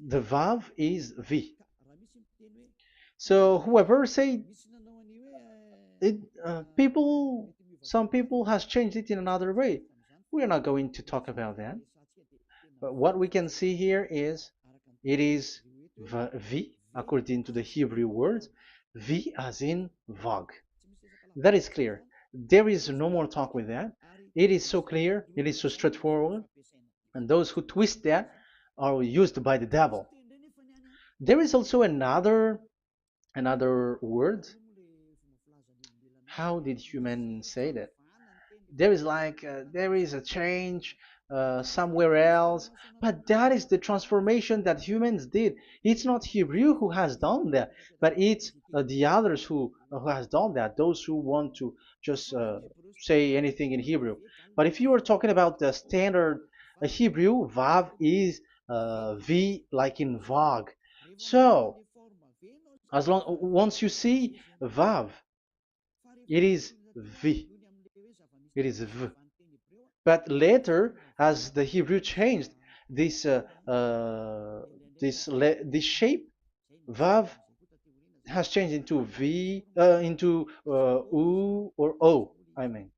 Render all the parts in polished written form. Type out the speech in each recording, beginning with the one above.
The Vav is V. So whoever say it, some people has changed it in another way. We are not going to talk about that. But what we can see here is it is V according to the Hebrew word, V as in Vag. That is clear. There is no more talk with that. It is so clear. It is so straightforward. And those who twist that are used by the devil. There is also another word. How did human say that? There is a change somewhere else, but that is the transformation that humans did. It's not Hebrew who has done that, but it's the others who has done that. Those who want to just say anything in Hebrew. But if you are talking about the standard Hebrew, Vav is V like in Vag. So as long once you see Vav, it is V. It is V. But later, as the Hebrew changed, this this shape Vav has changed into V, into U or O. I mean.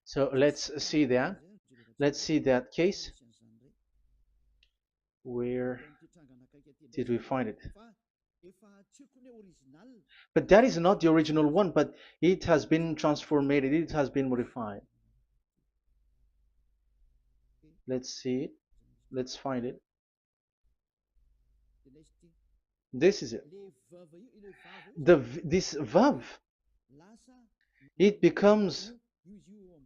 So let's see that. Let's see that case. Where did we find it? But that is not the original one, but it has been transformed, it has been modified. Let's see it. Let's find it. This is it. This vav, it becomes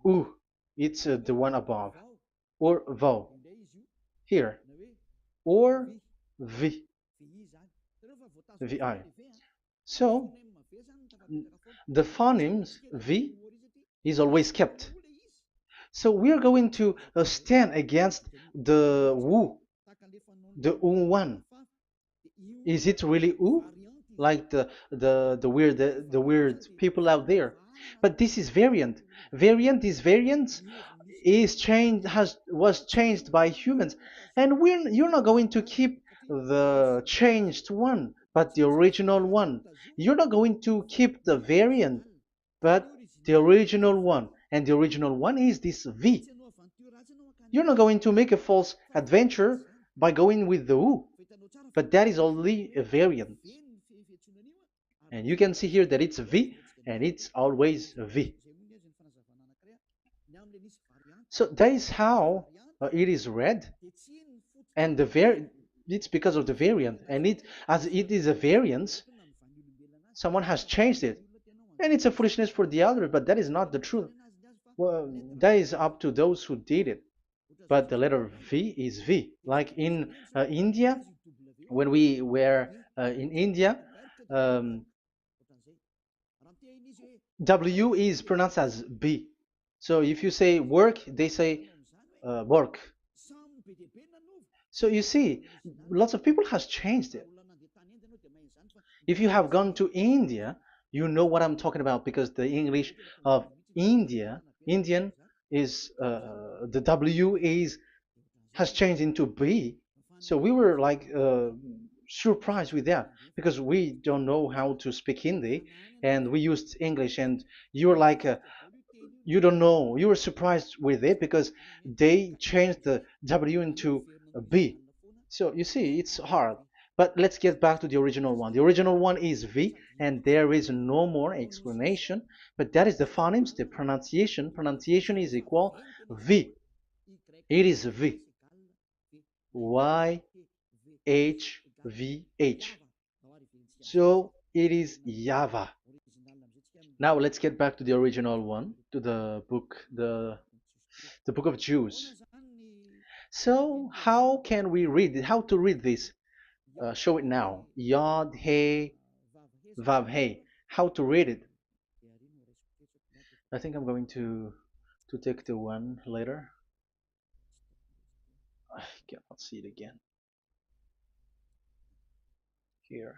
u. It's the one above, or vav here, or v, vi. So the phonemes v is always kept. So we are going to stand against the wu, the u one. Is it really u? Like the weird people out there. But this is variant. Variant is changed has was changed by humans, and you're not going to keep the changed one, but the original one. You're not going to keep the variant, but the original one, and the original one is this V. You're not going to make a false adventure by going with the U, but that is only a variant. And you can see here that it's V and it's always V. So that is how it is read, and it's because of the variant, and as it is a variance, someone has changed it, and it's a foolishness for the other, but that is not the truth. Well, that is up to those who did it. But the letter V is V. Like in India, when we were in India, um, W is pronounced as B. So if you say work, they say work. So you see, lots of people has changed it. If you have gone to India, you know what I'm talking about, because the English of Indian is the W is has changed into B. So we were like surprised with that, because we don't know how to speak Hindi, and we used English, and you're like you don't know. You were surprised with it because they changed the W into a B. So you see, it's hard. But let's get back to the original one. The original one is V, and there is no more explanation. But that is the phonemes, the pronunciation. Pronunciation is equal V. It is V. Y H V H. So it is YAHVAH. Now let's get back to the original one, to the book, the book of Jews. So how can we read it? How to read this? Show it now. Yod He Vav He. How to read it? I think I'm going to take the one later. I cannot see it again. Here.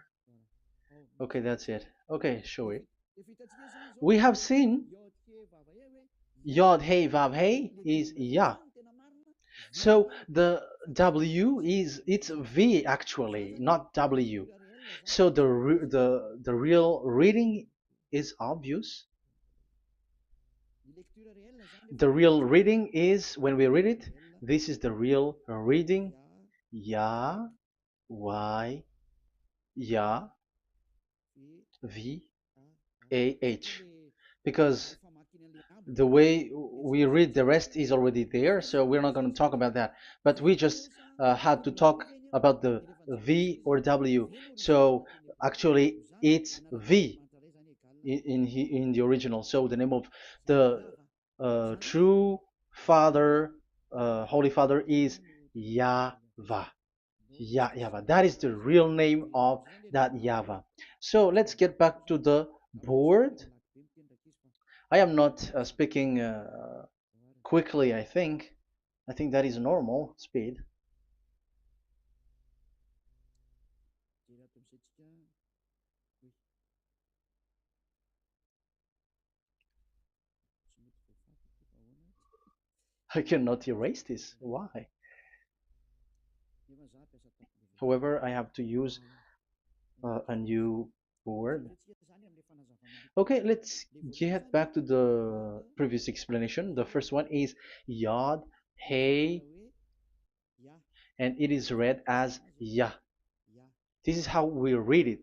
Okay, that's it. Okay, show it. We have seen Yod He Vav He is Yah. So the W is it's V actually, not W. So the real reading is obvious. The real reading is when we read it. This is the real reading. Ya, Y, Ya, V, A, H. Because the way we read the rest is already there, so we're not going to talk about that. But we just had to talk about the V or W. So actually, it's V in the original. So the name of the true Father, Holy Father, is YAHVAH. YAHVAH. That is the real name of that YAHVAH. So let's get back to the board. I am not speaking quickly, I think. I think that is normal speed. I cannot erase this. Why? However, I have to use a new board. Okay, let's get back to the previous explanation. The first one is Yod, Hey, and it is read as Yah. This is how we read it.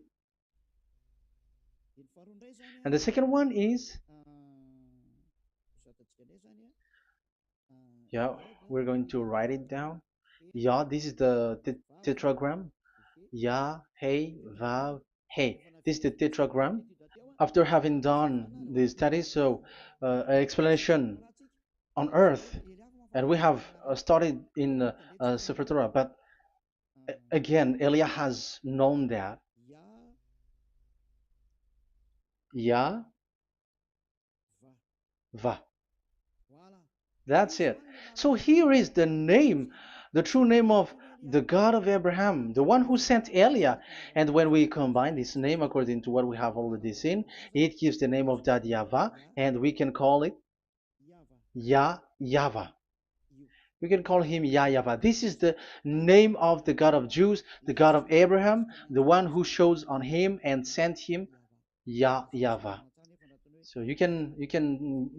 And the second one is, yeah, we're going to write it down. Yah, this is the tetragram. Yah, Hey, Vav, Hey. This is the tetragram. After having done the study, so explanation on earth, and we have started in Sefer Torah, but again, Elia has known that Yah, Va. That's it. So here is the name, the true name of the God of Abraham, the one who sent Elia. And when we combine this name according to what we have already seen, it gives the name of that Yahvah, and we can call it Yahvah. We can call him YAHVAH. This is the name of the God of Jews, the God of Abraham, the one who shows on him and sent him, YAHVAH. So you can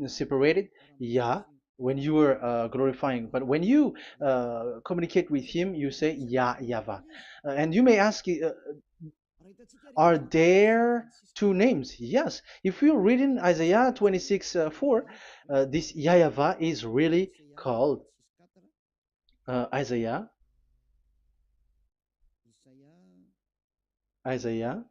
separate it, Yah, when you are glorifying, but when you communicate with him, you say YAHVAH. And you may ask, are there two names? Yes. If you read in Isaiah 26 4, this YAHVAH is really called Isaiah, Isaiah.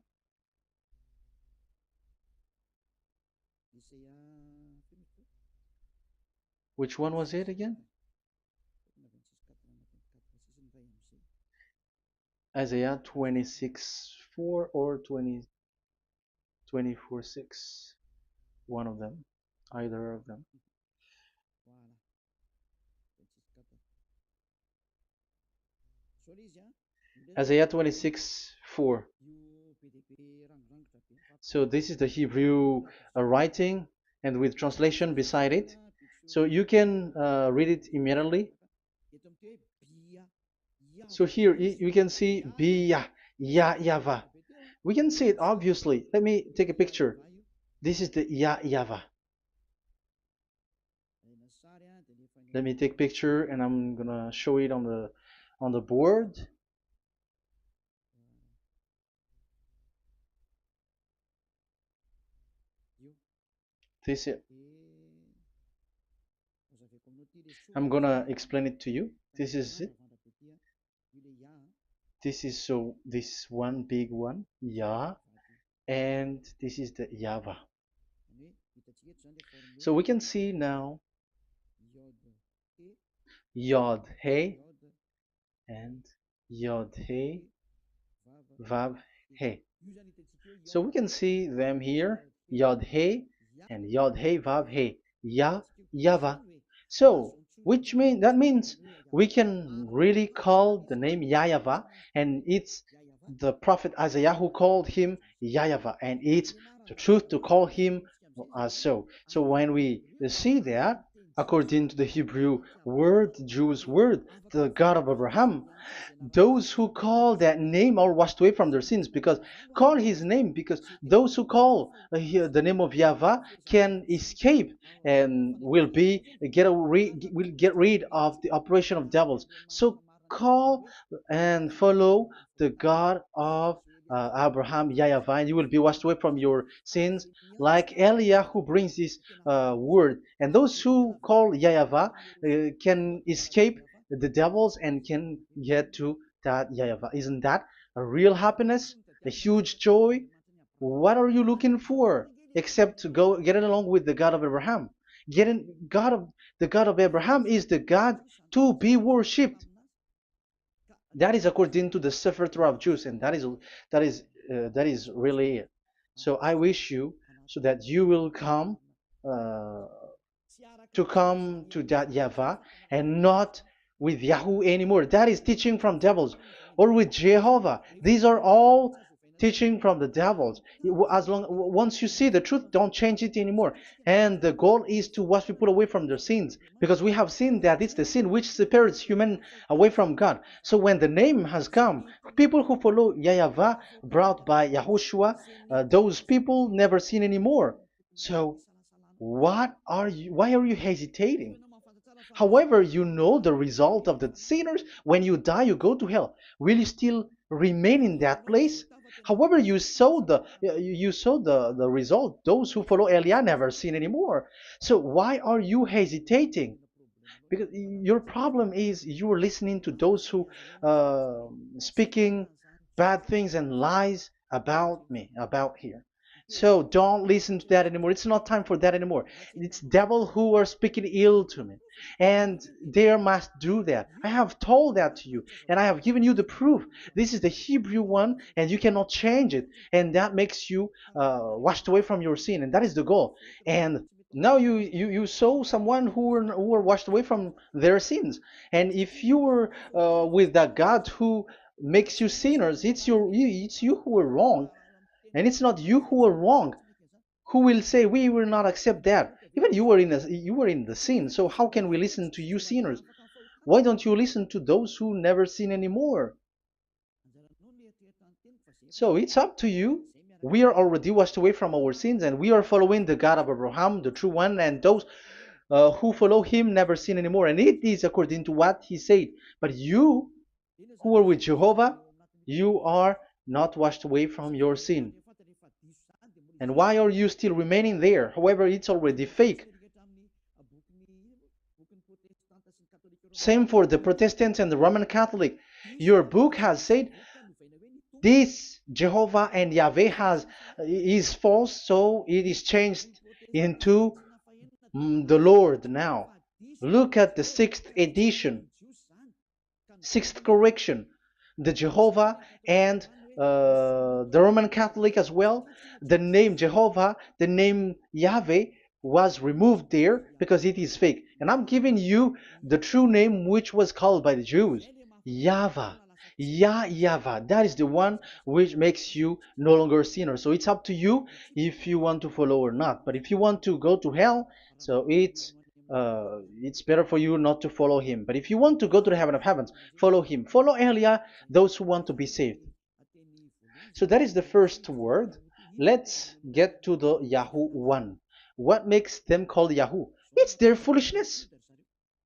Which one was it again? Isaiah 26 4 or 24 6. One of them, either of them. Isaiah 26 4. So this is the Hebrew writing and with translation beside it. So you can read it immediately. So here you can see Biyah, YAHVAH. We can see it obviously. Let me take a picture. This is the YAHVAH. Let me take picture and I'm gonna show it on the board. This is it. I'm gonna explain it to you. This is it. This is so this one big one, Yah, and this is the YAHVAH. So we can see now Yod He and Yod He Vav He. So we can see them here, Yod He and Yod He Vav He, YAHVAH. So that means we can really call the name YAHVAH, and it's the prophet Isaiah who called him YAHVAH, and it's the truth to call him as so. So when we see that, according to the Hebrew word, the Jewish word, the God of Abraham. Those who call that name are washed away from their sins, because call his name, because those who call the name of YAHVAH can escape and will get rid of the operation of devils. So call and follow the God of Abraham, YAHVAH, and you will be washed away from your sins, like Eliah who brings this word. And those who call YAHVAH can escape the devils and can get to that YAHVAH. Isn't that a real happiness, a huge joy? What are you looking for except to go getting along with the God of Abraham? Getting God of the God of Abraham is the God to be worshipped. That is according to the Sefer Torah of Jews, and that is really it. So I wish you so that you will uh, come to that YAHVAH and not with Yahoo anymore. That is teaching from devils, or with Jehovah. These are all teaching from the devils. As long once you see the truth, don't change it anymore. And the goal is to wash people away from their sins, because we have seen that it's the sin which separates human away from God. So when the name has come, people who follow YAHVAH brought by YAHOSHUAH, those people never sin anymore. So why are you hesitating? However, you know the result of the sinners. When you die, you go to hell. Will you still remain in that place? However, you saw the result. Those who follow Eliah never sin anymore. So why are you hesitating? Because your problem is you're listening to those who speaking bad things and lies about me, about here. So don't listen to that anymore. It's not time for that anymore. It's devil who are speaking ill to me, and they must do that. I have told that to you, and I have given you the proof. This is the Hebrew one, and you cannot change it, and that makes you washed away from your sin, and that is the goal. And now you saw someone who were washed away from their sins. And if you were with that God who makes you sinners, it's you who are wrong, and it's not you who are wrong. Who will say we will not accept that? Even you were in the sin, so how can we listen to you sinners? Why don't you listen to those who never sin anymore? So it's up to you. We are already washed away from our sins, and we are following the God of Abraham, the true one, and those who follow him never sin anymore. And it is according to what he said. But you who are with Jehovah, you are not washed away from your sin. And why are you still remaining there? However, it's already fake. Same for the Protestants and the Roman Catholic. Your book has said this Jehovah and Yahweh is false, so it is changed into the Lord now. Look at the sixth edition, sixth correction. The Jehovah and the Roman Catholic as well. The name Jehovah, the name Yahweh was removed there because it is fake. And I'm giving you the true name which was called by the Jews, YAHVAH. YAHVAH. That is the one which makes you no longer a sinner. So it's up to you if you want to follow or not. But if you want to go to hell, so it's better for you not to follow him. But if you want to go to the heaven of heavens, follow him. Follow Eliah, those who want to be saved. So that is the first word. Let's get to the Yahoo one. What makes them called Yahoo? It's their foolishness.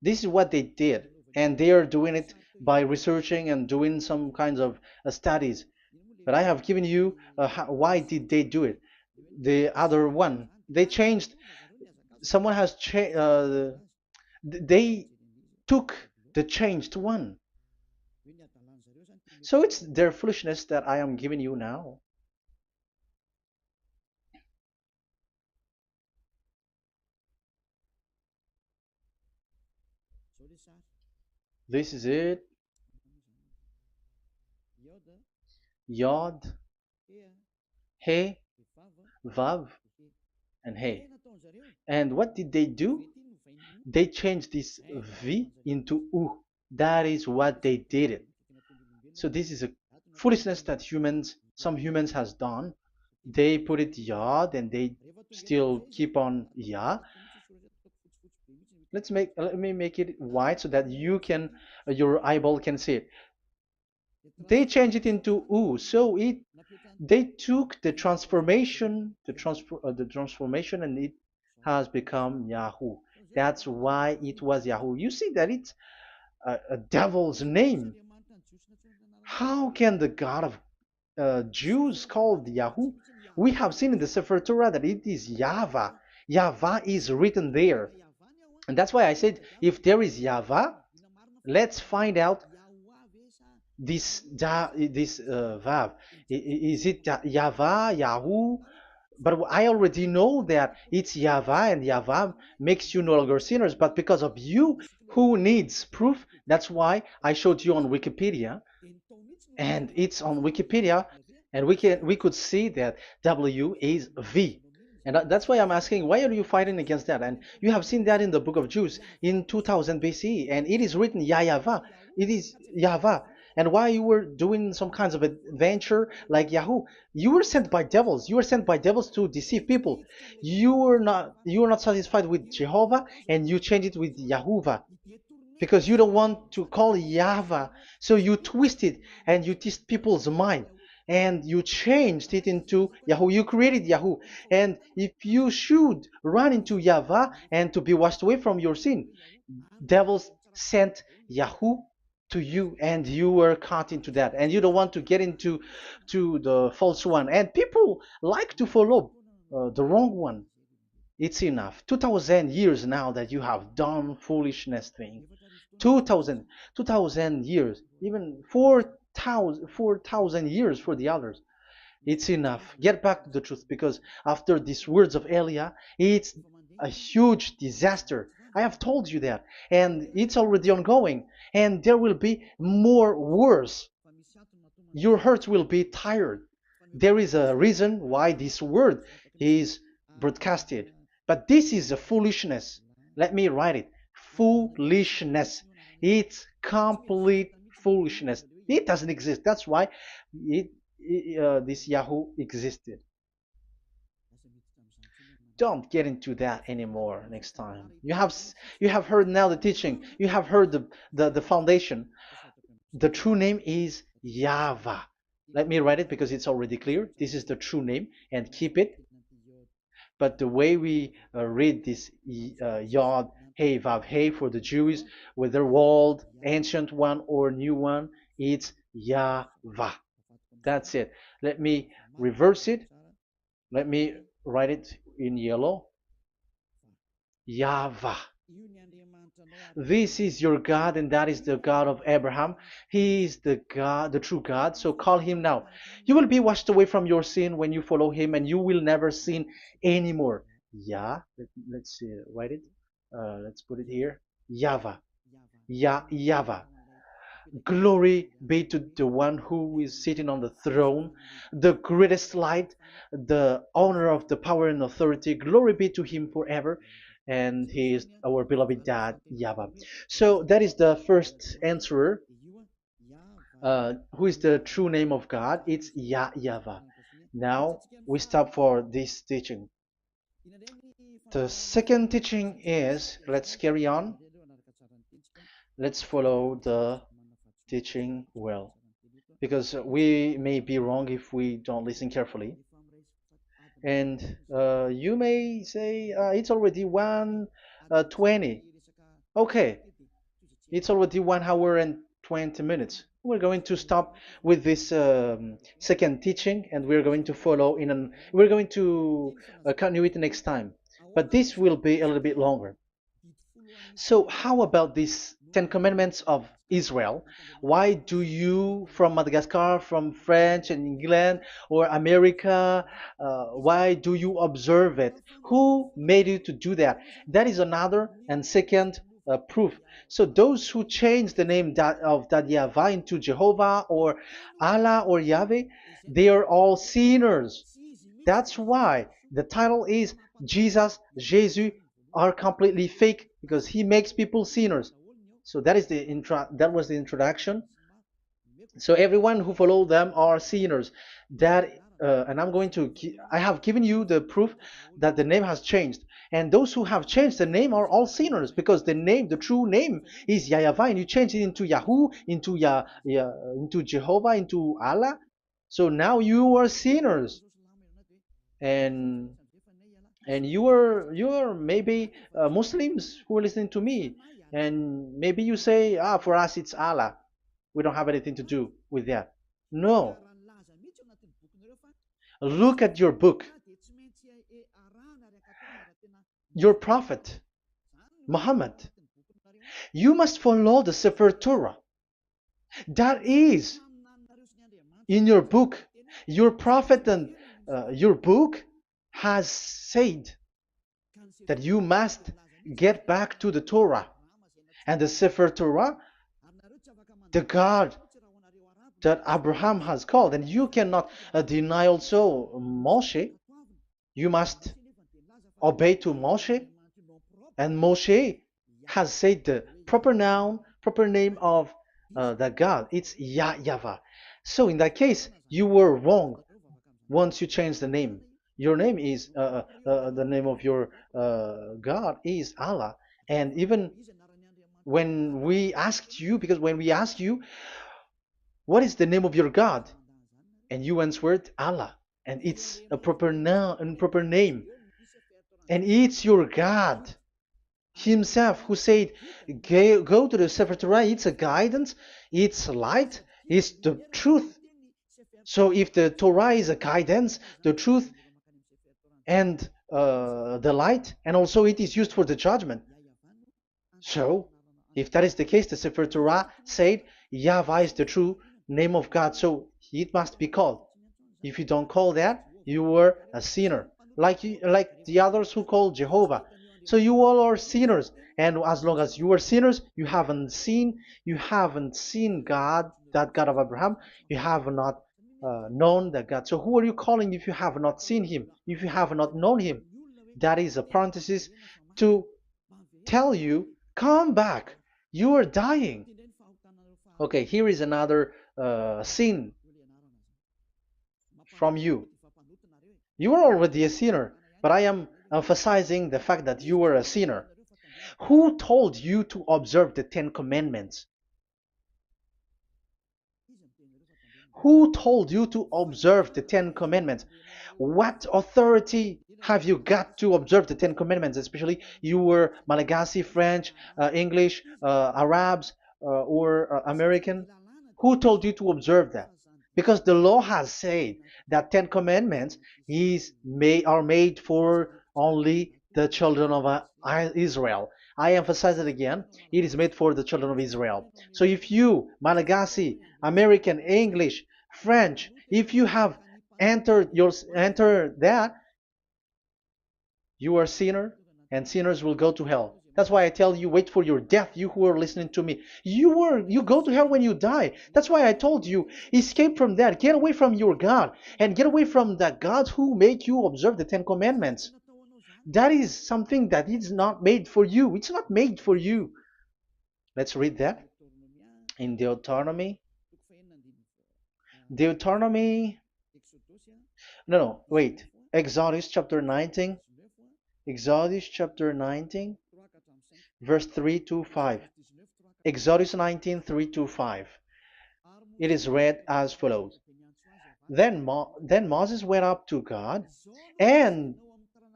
This is what they did, and they are doing it by researching and doing some kinds of studies. But I have given you why did they do it. The other one, they changed. Someone has changed. They took the changed one. So it's their foolishness that I am giving you now. This is it. Yod, He, Vav, and He. And what did they do? They changed this V into U. That is what they did it. So this is a foolishness that some humans has done. They put it Yod and they still keep on Ya. Let me make it white so that you can your eyeball can see it. They changed it into U, so it they took the transformation, and it has become Yahoo. That's why it was Yahoo. You see that it's a devil's name. How can the God of Jews called Yahoo? We have seen in the Sefer Torah that it is YAHVAH. YAHVAH is written there. And that's why I said, if there is YAHVAH, let's find out this Vav. Is it YAHVAH, Yahoo? But I already know that it's YAHVAH, and YAHVAH makes you no longer sinners. But because of you, who needs proof? That's why I showed you on Wikipedia, and it's on Wikipedia, and we could see that W is V. And that's why I'm asking, why are you fighting against that? And you have seen that in the book of Jude in 2000 BCE, and it is written YAHVAH. It is YAHVAH. And why you were doing some kinds of adventure like Yahoo? You were sent by devils. You were sent by devils to deceive people. You were not satisfied with Jehovah, and you changed it with Yahuwah because you don't want to call Yahweh. So you twist it and you twist people's mind, and you changed it into Yahoo. You created Yahoo. And if you should run into Yahweh and to be washed away from your sin, devils sent Yahoo to you, and you were caught into that, and you don't want to get into the false one. And people like to follow the wrong one. It's enough. 2000 years now that you have done foolishness thing. 2000 years, even 4,000 years for the others. It's enough. Get back to the truth, because after these words of Elia, it's a huge disaster. I have told you that, and it's already ongoing, and there will be more wars. Your heart will be tired. There is a reason why this word is broadcasted. But this is a foolishness. Let me write it. Foolishness. It's complete foolishness. It doesn't exist. That's why this Yahoo existed. Don't get into that anymore next time. You have heard now the teaching. You have heard the foundation. The true name is YAHVAH. Let me write it because it's already clear. This is the true name, and keep it. But the way we read this Yod, Hey, Vav, Hey for the Jews, whether old, ancient one, or new one, it's YAHVAH. That's it. Let me reverse it. Let me write it in yellow. YAHVAH. This is your God, and that is the God of Abraham. He is the God, the true God. So call him now. You will be washed away from your sin when you follow him, and you will never sin anymore. Yeah, let's see, write it. Let's put it here. YAHVAH. YAHVAH. Glory be to the one who is sitting on the throne, the greatest light, the owner of the power and authority. Glory be to him forever. And he is our beloved dad, YAHVAH. So that is the first answer. Who is the true name of God? It's YAHVAH. Now we stop for this teaching. The second teaching is, let's carry on. Let's follow the teaching well, because we may be wrong if we don't listen carefully. And you may say it's already 1:20. Okay, it's already 1 hour and 20 minutes. We're going to stop with this second teaching, and we're going to follow we're going to continue it next time. But this will be a little bit longer. So how about these 10 commandments of Israel? Why do you from Madagascar, from French and England or America, why do you observe it? Who made you to do that? That is another and second proof. So those who change the name of that Yahvah into Jehovah or Allah or Yahweh, they are all sinners. That's why the title is Jesus are completely fake, because he makes people sinners. So that is that was the introduction. So everyone who follow them are sinners. That and I'm going to, I have given you the proof that the name has changed. And those who have changed the name are all sinners, because the name, the true name is YAHVAH, and you change it into Yahoo, into into Jehovah, into Allah. So now you are sinners, and you are maybe Muslims who are listening to me, and maybe you say, ah, for us it's Allah. We don't have anything to do with that. No, look at your book. Your prophet Muhammad. You must follow the Sefer Torah. That is in your book. Your prophet and your book has said that you must get back to the Torah. And the Sefer Torah, the God that Abraham has called. And you cannot deny also Moshe. You must obey to Moshe. And Moshe has said the proper noun, proper name of the God. It's YAHVAH. So in that case, you were wrong once you change the name. Your name is, the name of your God is Allah. And even when we asked you, because when we asked you, what is the name of your God? And you answered Allah. And it's a proper noun and proper name. And it's your God Himself who said, go to the Sefer Torah. It's a guidance, it's light, it's the truth. So if the Torah is a guidance, the truth, and the light, and also it is used for the judgment. So if that is the case, the Sefer Torah said YAHVAH is the true name of God, so it must be called. If you don't call that, you were a sinner, like the others who call Jehovah. So you all are sinners, and as long as you are sinners, you haven't seen God, that God of Abraham. You have not known that God. So who are you calling if you have not seen Him? If you have not known Him? That is a parenthesis to tell you, come back. You are dying. Okay, here is another sin from you. You are already a sinner, but I am emphasizing the fact that you were a sinner. Who told you to observe the 10 Commandments? Who told you to observe the 10 Commandments? What authority have you got to observe the 10 Commandments? Especially you were Malagasy, French, English, Arabs, or American. Who told you to observe that? Because the law has said that 10 Commandments are made for only the children of Israel. I emphasize it again. It is made for the children of Israel. So if you, Malagasy, American, English, French, if you have entered that, you are a sinner, and sinners will go to hell. That's why I tell you, wait for your death, you who are listening to me. You go to hell when you die. That's why I told you, escape from that. Get away from your God, and get away from the God who make you observe the 10 Commandments. That is something that is not made for you. It's not made for you. Let's read that in Deuteronomy. No, wait. Exodus chapter 19. Exodus chapter 19, verse 3 to 5. Exodus 19, 3 to 5. It is read as follows. Then Moses went up to God, and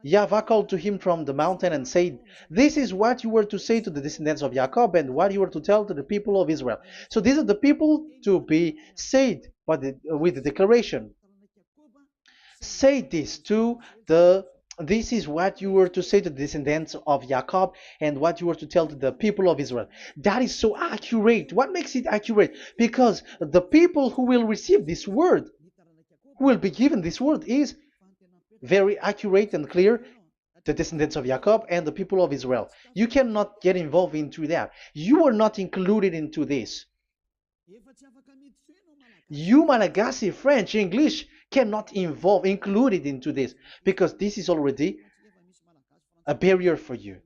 YAHVAH called to him from the mountain and said, this is what you were to say to the descendants of Jacob, and what you were to tell to the people of Israel. So these are the people to be saved with the declaration. Say this to this is what you were to say to the descendants of Jacob, and what you were to tell to the people of Israel. That is so accurate. What makes it accurate? Because the people who will receive this word, who will be given this word, is very accurate and clear. The descendants of Jacob and the people of Israel. You cannot get involved into that. You are not included into this. You, Malagasy, French, English, cannot included into this, because this is already a barrier for you.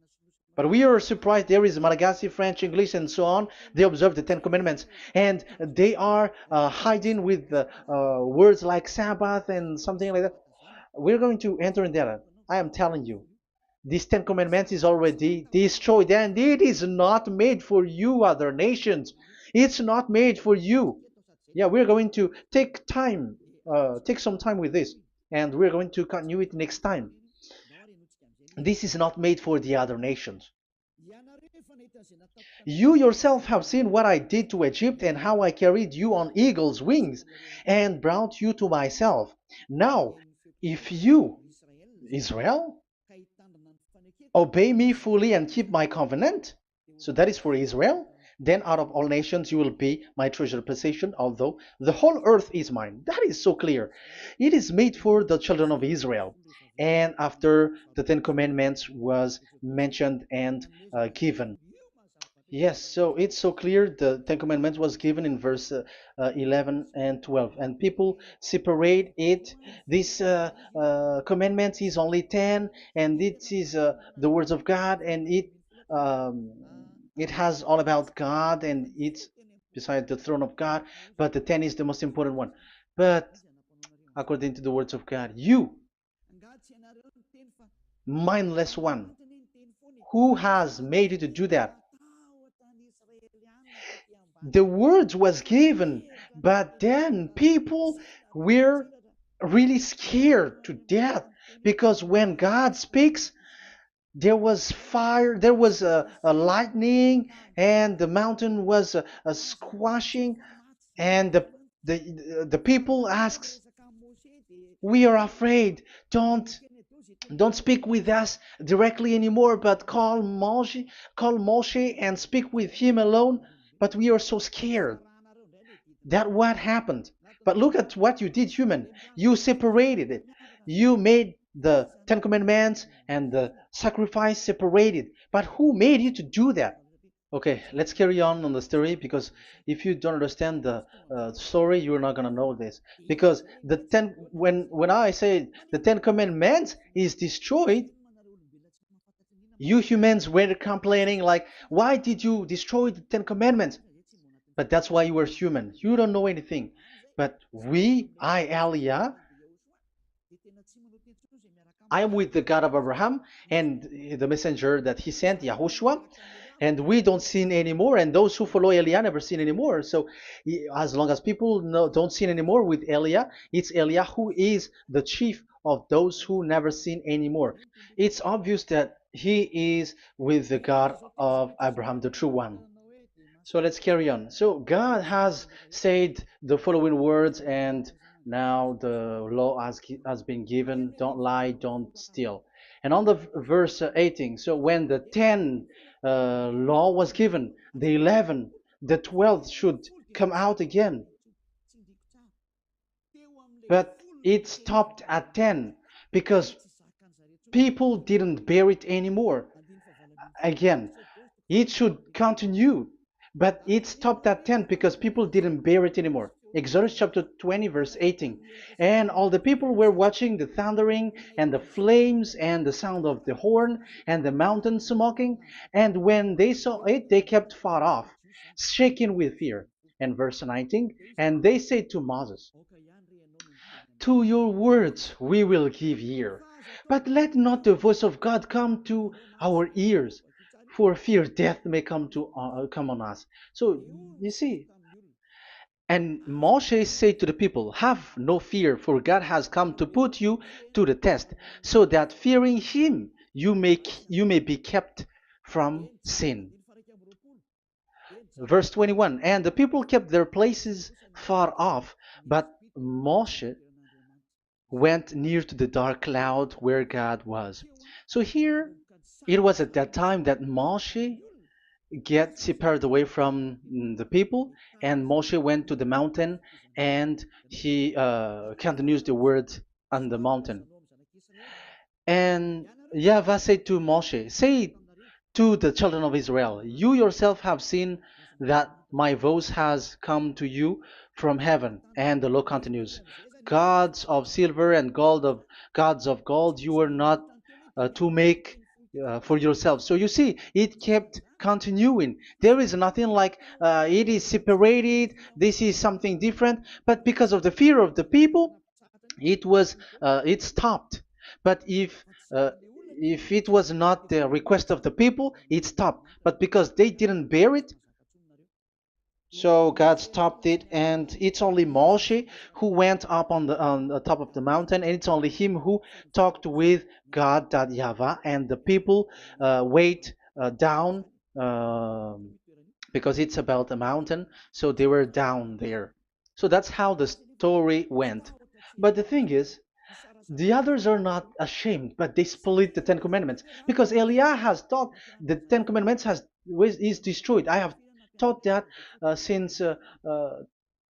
But we are surprised there is Malagasy, French, English, and so on. They observe the Ten Commandments, and they are hiding with words like Sabbath and something like that. We're going to enter in there. I am telling you, this Ten Commandments is already destroyed, and it is not made for you, other nations. It's not made for you. Yeah, we're going to take some time with this, and we're going to continue it next time. This is not made for the other nations. You yourself have seen what I did to Egypt and how I carried you on eagle's wings and brought you to myself. Now, if you, Israel, obey me fully and keep my covenant, so that is for Israel, then out of all nations you will be my treasured possession, although the whole earth is mine. That is so clear. It is made for the children of Israel. And after the Ten Commandments was mentioned and given. Yes, so it's so clear. The Ten Commandments was given in verse 11 and 12, and people separate it. This commandment is only 10, and it is the words of God, and um, it has all about God, and it's beside the throne of God. But the 10 is the most important one. But according to the words of God, you, mindless one, who has made you to do that? The words was given, but then people were really scared to death because when God speaks, there was fire, there was a lightning, and the mountain was a squashing, and the people asks, "We are afraid. Don't speak with us directly anymore, but call Moshe and speak with him alone." But we are so scared. That what happened. But look at what you did, human. You separated it. You made the Ten Commandments and the sacrifice separated. But who made you to do that? Okay, let's carry on the story because if you don't understand the story, you're not gonna know this. Because when I say the Ten Commandments is destroyed, you humans were complaining like, why did you destroy the Ten Commandments? But that's why you are human. You don't know anything. But Elia, I am with the God of Abraham and the messenger that he sent, YAHOSHUAH, and we don't sin anymore. And those who follow Elia never sin anymore. So as long as people don't sin anymore with Elia, it's Elia who is the chief of those who never sin anymore. It's obvious that he is with the God of Abraham, the true one. So let's carry on. So God has said the following words, and now the law has been given: don't lie, don't steal. And on the verse 18, so when the 10 law was given, the 11, the 12th should come out again. But it stopped at 10 because people didn't bear it anymore. Again, it should continue, but it stopped at 10 because people didn't bear it anymore. Exodus chapter 20, verse 18. And all the people were watching the thundering and the flames and the sound of the horn and the mountain smoking. And when they saw it, they kept far off, shaking with fear. And verse 19, and they said to Moses, to your words we will give ear, but let not the voice of God come to our ears, for fear death may come on us. So you see, and Moshe said to the people, have no fear, for God has come to put you to the test, so that fearing him you may be kept from sin. Verse 21, and the people kept their places far off, but Moshe went near to the dark cloud where God was. So here, it was at that time that Moshe get separated away from the people, and Moshe went to the mountain, and he continues the word on the mountain. And YAHVAH said to Moshe, say to the children of Israel, you yourself have seen that my voice has come to you from heaven. And the law continues, gods of silver and gods of gold, you are not to make for yourself. So you see, it kept continuing. There is nothing like it is separated. This is something different. But because of the fear of the people, it stopped. But if it was not the request of the people, it stopped. But because they didn't bear it, so God stopped it, and it's only Moshe who went up on the top of the mountain, and it's only him who talked with God, that Yahweh, and the people wait down, because it's about a mountain, so they were down there. So that's how the story went. But the thing is, the others are not ashamed, but they split the Ten Commandments, because Eliah has taught the Ten Commandments is destroyed. I have taught that since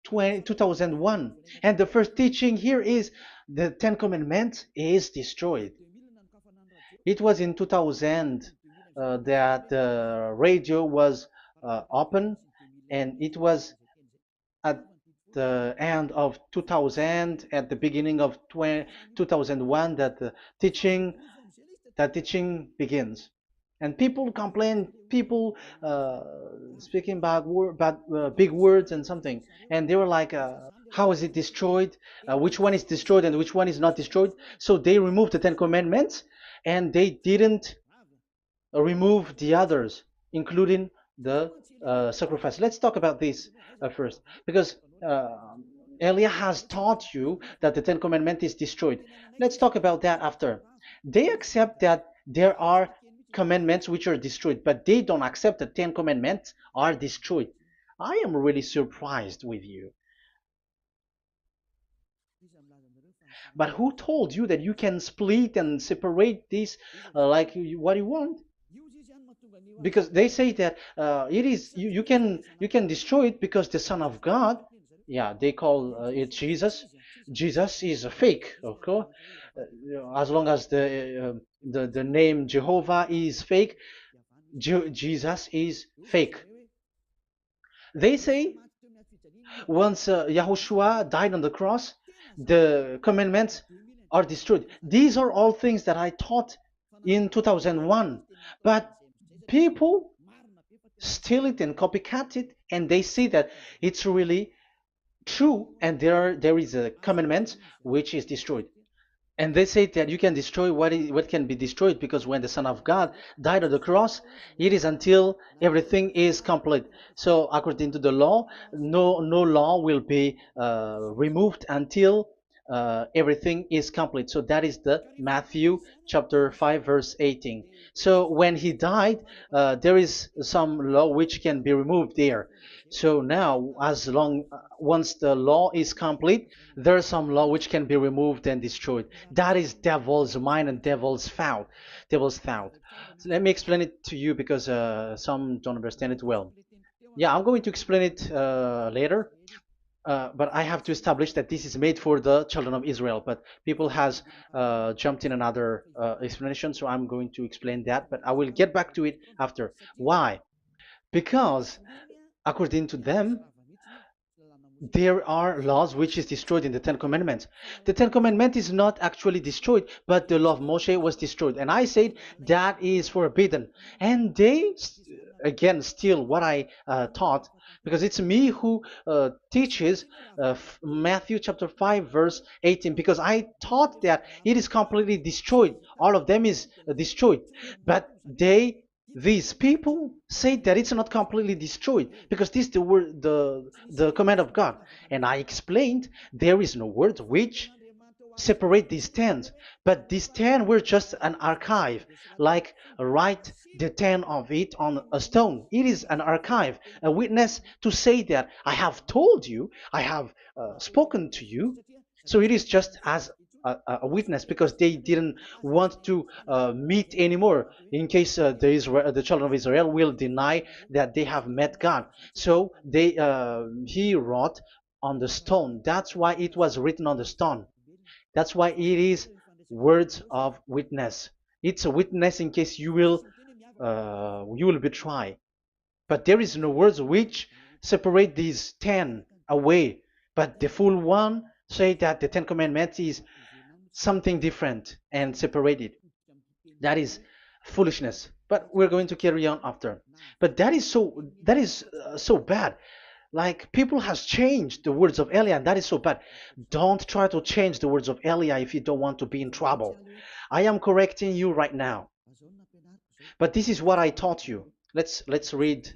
2001, and the first teaching here is the Ten Commandments is destroyed. It was in 2000 that the radio was open, and it was at the end of 2000, at the beginning of 2001, that the teaching begins. And people complain, people speaking big words and something, and they were like, how is it destroyed, which one is destroyed and which one is not destroyed. So they removed the Ten Commandments, and they didn't remove the others, including the sacrifice. Let's talk about this first, because Elia has taught you that the Ten Commandments is destroyed. Let's talk about that after. They accept that there are commandments which are destroyed, but they don't accept that 10 commandments are destroyed. I am really surprised with you. But who told you that you can split and separate this what you want? Because they say that it is you can destroy it because the Son of God, yeah, they call it Jesus. Jesus is a fake, okay? As long as the name Jehovah is fake, Jesus is fake. They say once Yahushua died on the cross, the commandments are destroyed. These are all things that I taught in 2001, but people steal it and copycat it, and they see that it's really true, and there is a commandment which is destroyed. And they say that you can destroy what can be destroyed, because when the Son of God died on the cross, it is until everything is complete. So according to the law, no law will be removed until everything is complete. So that is the Matthew chapter 5 verse 18. So when he died, there is some law which can be removed there. So now, as long once the law is complete, there is some law which can be removed and destroyed. That is devil's mind and devil's thought. Devil's thought. So let me explain it to you, because some don't understand it well. Yeah, I'm going to explain it later. But I have to establish that this is made for the children of Israel. But people has jumped in another explanation, so I'm going to explain that. But I will get back to it after. Why? Because according to them, there are laws which is destroyed in the Ten Commandments. The Ten Commandments is not actually destroyed, but the law of Moshe was destroyed. And I said that is forbidden. And they, again, steal what I taught, because it's me who teaches Matthew chapter 5 verse 18, because I taught that it is completely destroyed. All of them is destroyed. But these people say that it's not completely destroyed, because this is the word, the command of God. And I explained there is no word which separate these 10, but these 10 were just an archive, like write the 10 of it on a stone. It is an archive, a witness to say that I have told you, I have spoken to you. So it is just as a witness, because they didn't want to meet anymore, in case the children of Israel will deny that they have met God. So he wrote on the stone. That's why it was written on the stone. That's why it is words of witness. It's a witness in case you will betray. But there is no words which separate these 10 away. But the full one say that the 10 commandments is something different and separated. That is foolishness. But we're going to carry on after. But that is so bad. Like people has changed the words of Elia, and that is so bad. Don't try to change the words of Elia if you don't want to be in trouble. I am correcting you right now. But this is what I taught you. Let's read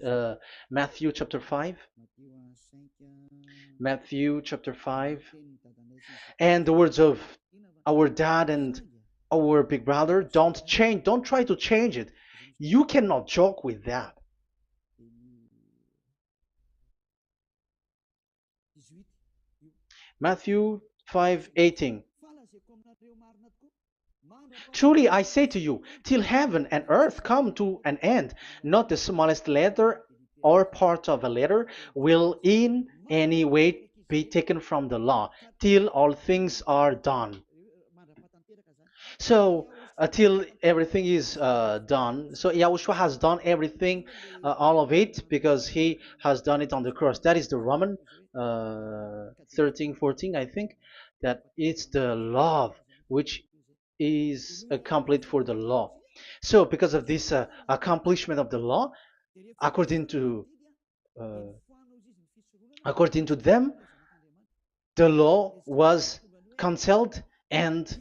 Matthew chapter 5. Matthew chapter 5. And the words of our dad and our big brother, don't try to change it. You cannot joke with that. Matthew 5:18. Truly I say to you, till heaven and earth come to an end, not the smallest letter or part of a letter will in any way be taken from the law, till all things are done. So until everything is done, so Yahushua has done everything, all of it, because he has done it on the cross. That is the Roman 13, 14, I think, that it's the love which is complete for the law. So because of this accomplishment of the law, according to uh, according to them, the law was cancelled and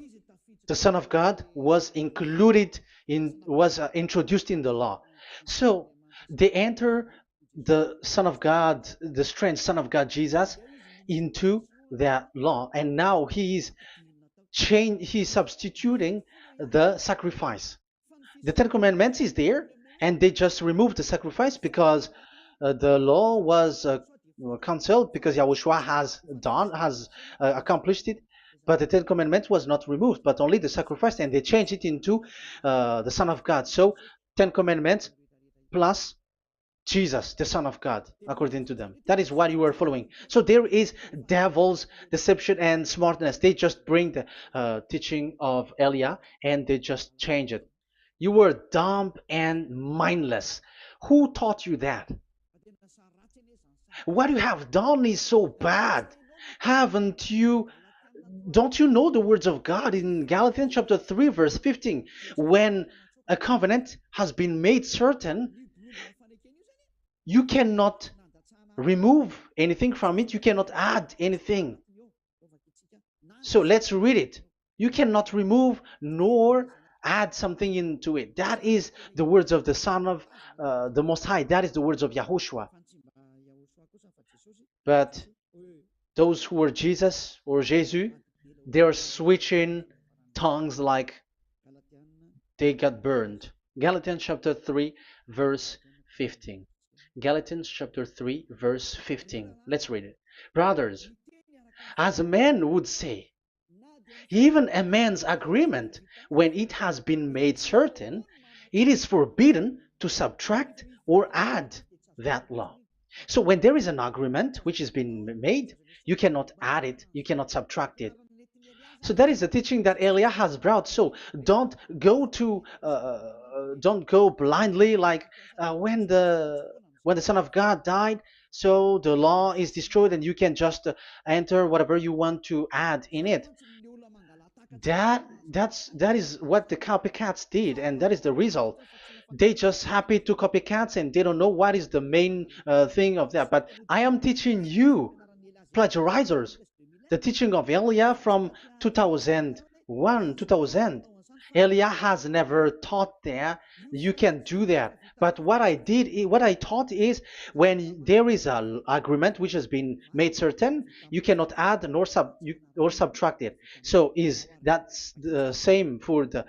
the Son of God was included in was introduced in the law. So they enter the Son of God, the strange Son of God Jesus, into that law, and now he's substituting the sacrifice. The Ten Commandments is there, and they just removed the sacrifice because the law was cancelled because Yahushua has accomplished it. But the Ten Commandments was not removed, but only the sacrifice, and they changed it into the Son of God. So Ten Commandments plus Jesus, the Son of God, according to them. That is what you are following. So there is devil's deception and smartness. They just bring the teaching of Elia and they just change it. You were dumb and mindless. Who taught you that? What you have done is so bad. Haven't you? Don't you know the words of God in Galatians chapter 3, verse 15? When a covenant has been made certain, you cannot remove anything from it, you cannot add anything. So let's read it. You cannot remove nor add something into it. That is the words of the Son of the Most High. That is the words of Yahushua. But those who were Jesus or Jesus, they are switching tongues like they got burned. Galatians chapter 3, verse 15. Galatians chapter 3, verse 15. Let's read it. Brothers, as a man would say, even a man's agreement, when it has been made certain, it is forbidden to subtract or add that law. So when there is an agreement which has been made, you cannot add it, you cannot subtract it. So that is the teaching that Elia has brought. So don't go blindly like when the Son of God died. So the law is destroyed, and you can just enter whatever you want to add in it. That is what the copycats did, and that is the result. They just happy to copycats, and they don't know what is the main thing of that. But I am teaching you plagiarizers the teaching of Elia from 2001, 2000. Elia has never taught that you can do that. But what I taught is when there is an agreement which has been made certain, you cannot add or subtract it. So is that the same for the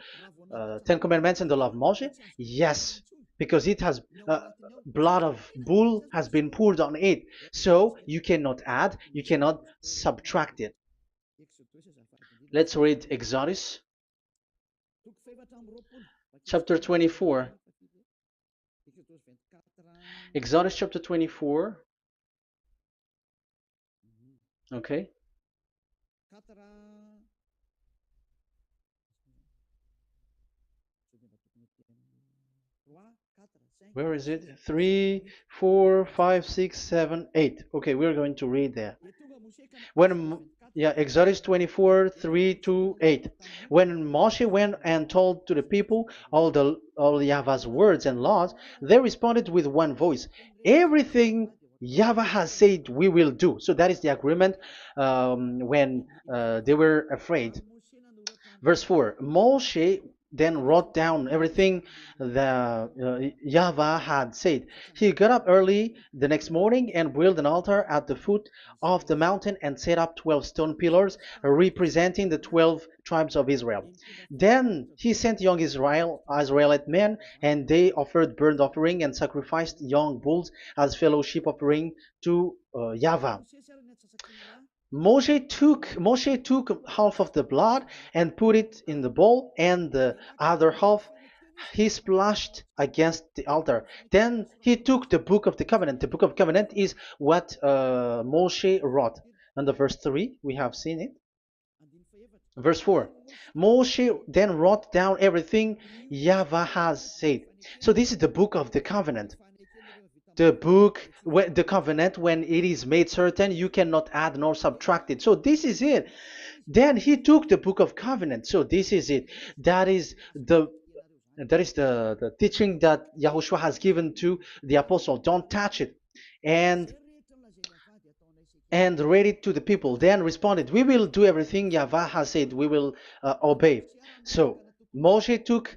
Ten Commandments and the law of Moshe? Yes, because it has blood of bull has been poured on it. So you cannot add, you cannot subtract it. Let's read Exodus chapter 24. Exodus chapter 24. Okay. Where is it? 3, 4, 5, 6, 7, 8. Okay, we're going to read there. When yeah, Exodus 24, 3 to 8. When Moshe went and told to the people all Yahweh's words and laws, they responded with one voice. Everything Yahweh has said we will do. So that is the agreement when they were afraid. Verse 4, Moshe then wrote down everything the Yahweh had said. He got up early the next morning and built an altar at the foot of the mountain and set up 12 stone pillars representing the 12 tribes of Israel. Then he sent young Israelite men, and they offered burnt offering and sacrificed young bulls as fellowship offering to Yahweh. Moshe took half of the blood and put it in the bowl, and the other half he splashed against the altar. Then he took the book of the covenant. The book of covenant is what Moshe wrote. And the verse 3, we have seen it. Verse 4, Moshe then wrote down everything Yahweh has said. So this is the book of the covenant. The covenant, when it is made certain, you cannot add nor subtract it. So this is it. Then he took the book of covenant. So this is it. That is the teaching that Yahushua has given to the apostle. Don't touch it. And read it to the people. Then responded, we will do everything Yahweh has said. We will obey. So Moshe took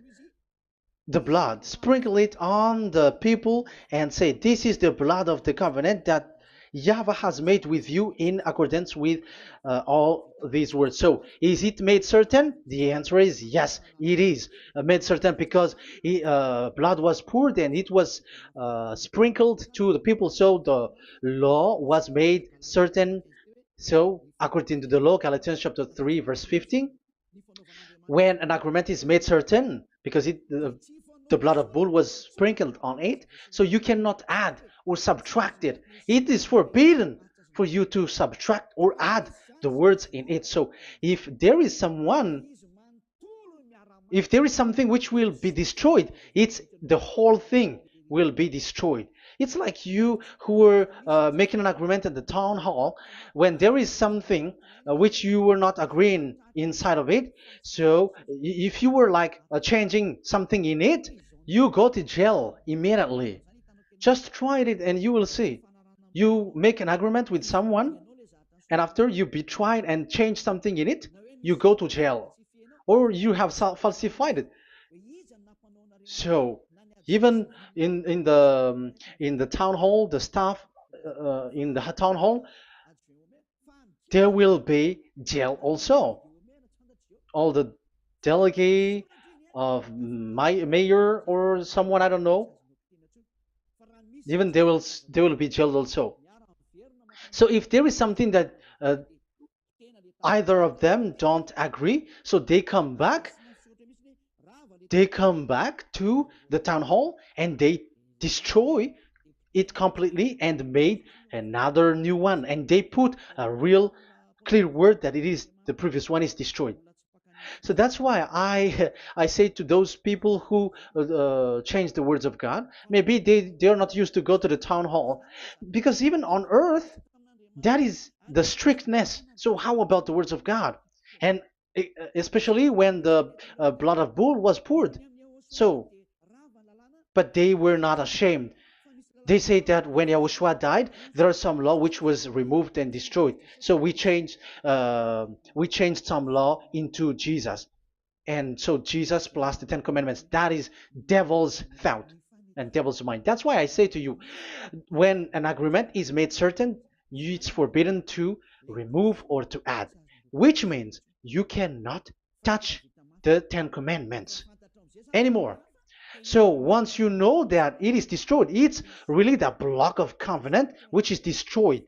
the blood, sprinkle it on the people, and say, this is the blood of the covenant that Yahweh has made with you in accordance with all these words. So, is it made certain? The answer is yes, it is made certain, because blood was poured and it was sprinkled to the people. So the law was made certain. So, according to the law, Galatians chapter 3, verse 15, when an agreement is made certain, because the blood of bull was sprinkled on it, so you cannot add or subtract it. It is forbidden for you to subtract or add the words in it. So if there is something which will be destroyed, it's the whole thing will be destroyed. It's like you who were making an agreement at the town hall, when there is something which you were not agreeing inside of it. So if you were like changing something in it, you go to jail immediately. Just try it and you will see. You make an agreement with someone, and after you betray and change something in it, you go to jail, or you have falsified it. So even in the town hall, the staff in the town hall, there will be jail also. All the delegate of my mayor or someone, I don't know, even they will be jailed also. So if there is something that either of them don't agree, so they come back to the town hall and they destroy it completely and made another new one, and they put a real clear word that it is the previous one is destroyed. So that's why I say to those people who change the words of God, maybe they are not used to go to the town hall, because even on earth that is the strictness. So how about the words of God? And especially when the blood of bull was poured. So, but they were not ashamed. They say that when Yahushua died, there are some law which was removed and destroyed. So we changed some law into Jesus, and so Jesus plus the Ten Commandments. That is devil's thought and devil's mind. That's why I say to you, when an agreement is made certain, it's forbidden to remove or to add, which means you cannot touch the Ten Commandments anymore. So once you know that it is destroyed, it's really the block of covenant which is destroyed,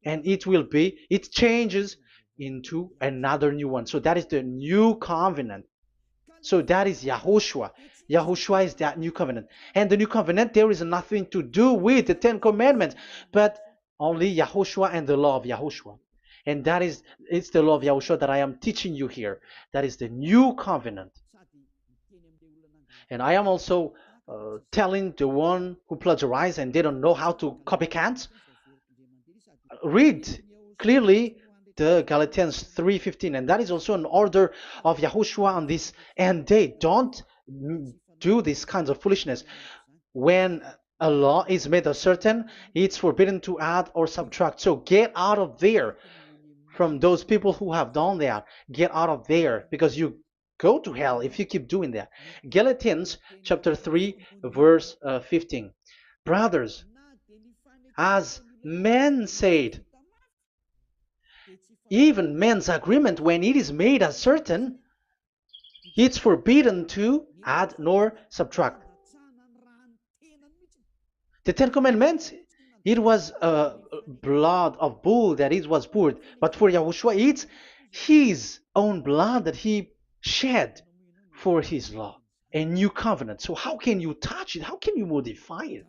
and it changes into another new one. So that is the new covenant. So that is Yahushua. Yahushua is that new covenant. And the new covenant, there is nothing to do with the Ten Commandments, but only Yahushua and the law of Yahushua. And it's the law of Yahushua that I am teaching you here. That is the new covenant. And I am also telling the one who plagiarize and they don't know how to copycat, read clearly the Galatians 3:15, and that is also an order of Yahushua on this end day. Don't do these kinds of foolishness. When a law is made uncertain, it's forbidden to add or subtract. So get out of there from those people who have done that. Get out of there, because you go to hell if you keep doing that. Galatians chapter 3 verse 15. Brothers, as men said, even men's agreement, when it is made uncertain, it's forbidden to add nor subtract. The Ten Commandments, it was blood of bull that it was poured, but for Yahushua, it's his own blood that he shed for his law, a new covenant. So how can you touch it? How can you modify it?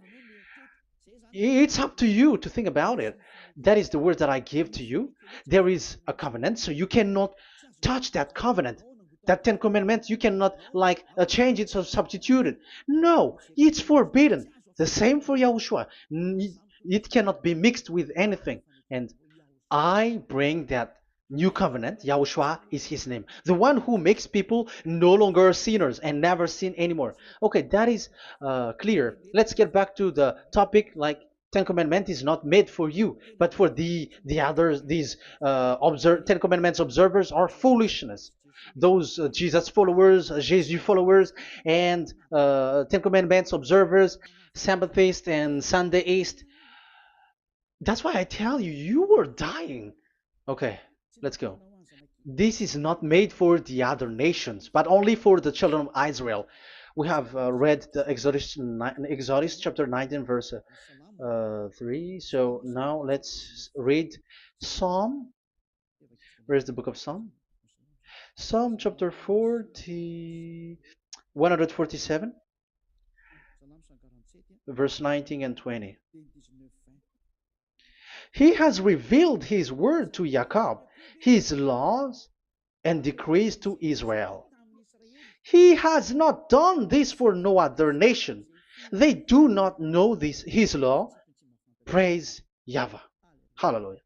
It's up to you to think about it. That is the word that I give to you. There is a covenant, so you cannot touch that covenant. That Ten Commandments, you cannot like change it or substitute it. No, it's forbidden. The same for Yahushua. It cannot be mixed with anything. And I bring that new covenant. Yahushua is his name. The one who makes people no longer sinners and never sin anymore. Okay, that is clear. Let's get back to the topic. Like, Ten Commandments is not made for you, but for the others. These Ten Commandments observers are foolishness. Those Jesus followers, Jesus followers, and Ten Commandments observers, Sabbathists and Sundayist. That's why I tell you, you were dying. Okay, let's go. This is not made for the other nations, but only for the children of Israel. We have read the Exodus chapter 19, verse 3. So now let's read Psalm. Where's the book of Psalm? Psalm chapter 147, verse 19 and 20. He has revealed his word to Jacob, his laws and decrees to Israel. He has not done this for no other nation. They do not know this, his law. Praise YAHVAH. Hallelujah.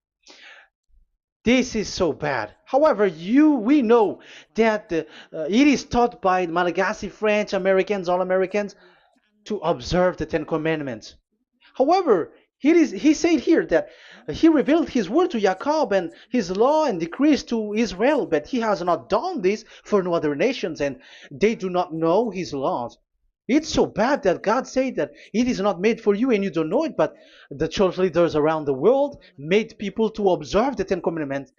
This is so bad. However, we know that it is taught by Malagasy, French, Americans, all Americans, to observe the Ten Commandments. However, he said here that he revealed his word to Jacob and his law and decrees to Israel, but he has not done this for no other nations, and they do not know his laws. It's so bad that God said that it is not made for you and you don't know it, but the church leaders around the world made people to observe the Ten Commandments.